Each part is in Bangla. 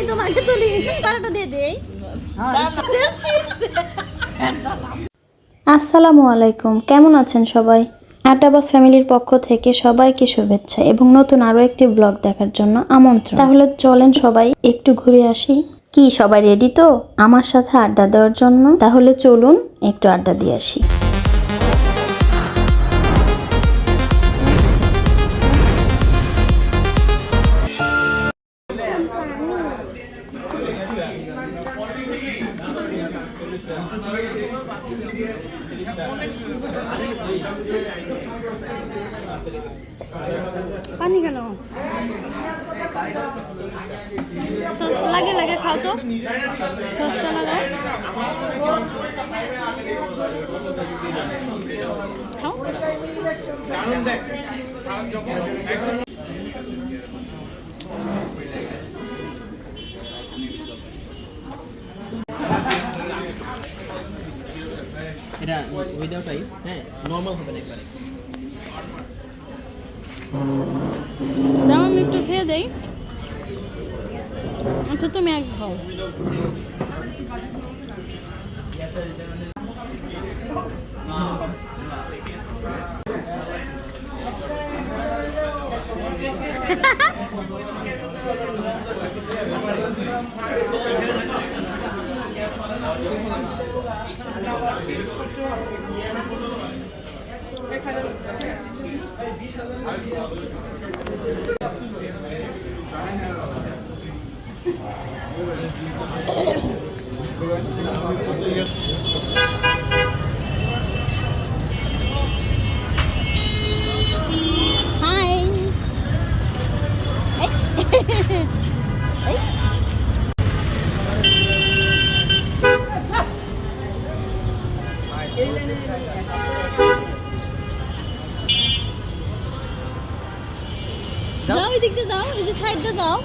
আমি তোমাকে তুলি পারাটা দিয়ে দেই। আসসালামু আলাইকুম, কেমন আছেন সবাই? আড্ডাবাজ ফ্যামিলির পক্ষ থেকে সবাইকে শুভেচ্ছা এবং নতুন আরো একটি ব্লগ দেখার জন্য আমন্ত্রণ। তাহলে চলেন সবাই একটু ঘুরে আসি। কি সবাই রেডি তো আমার সাথে আড্ডা দেওয়ার জন্য? তাহলে চলুন একটু আড্ডা দিয়ে আসি। পানি কেন সস লাগে লাগে খাও তো, সসটা লাগাও খাও। এটা উইদাউট রাইস, হ্যাঁ নরমাল হবে না একবারে। দাও আমি একটু খেয়ে দেই। আচ্ছা তুমি এক খাও। যাও এই দিক দিয়ে যাও, এই যে সাইড দিয়ে যাও।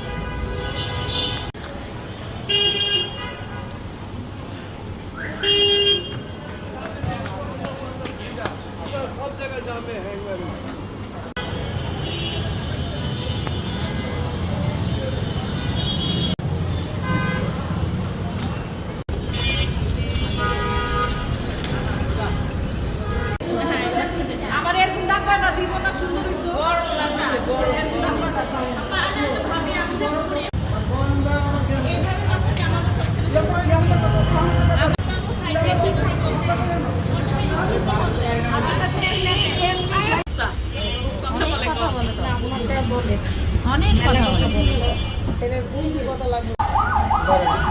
অনেক কথা বলে ছেলের বুদ্ধি কত লাগবে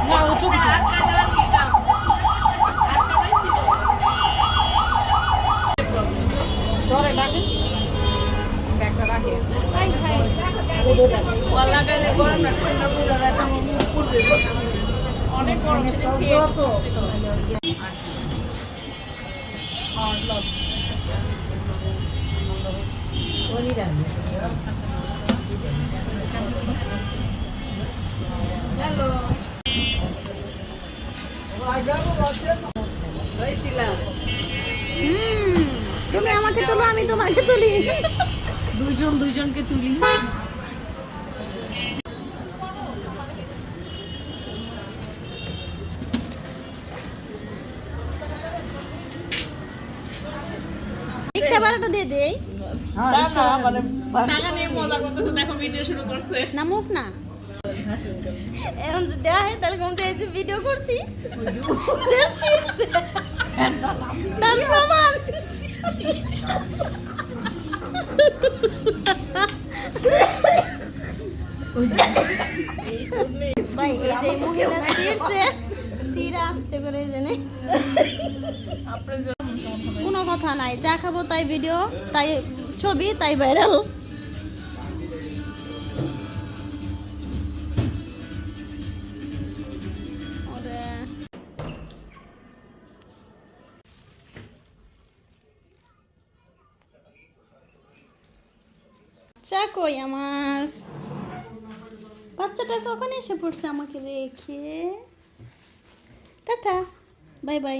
না ও চুপ ধরে রাখে ব্যাগটা রাখে খাই খাই ওয়ালা গালে গরম না ঠান্ডা পুরো রাখা পড়বে অনেক গরম ছিল খেয়ে তো আর লব ওনি রাখ হ্যালো তুমি আমাকে তুলো আমি তোমাকে তুলি, দুইজন দুইজনকে তুলি। রিকশা ভাড়াটা দিয়ে দেই। টাকা নিয়ে মজা করতেছে, দেখো ভিডিও শুরু করছে। নামুক না এখন যদি দেওয়া হয় তাহলে কোন ভিডিও করছি তার প্রমাণ। ভাই এই যে মহিলা ছিঁড়ছে, ছিঁড়া আসতে করে জেনে কোনো কথা নাই, যা খাবো তাই ভিডিও, তাই ছবি, তাই ভাইরাল। চা কই আমার বাচ্চাটা কখন এসে পড়ছে আমাকে রেখে। Tata, bye bye.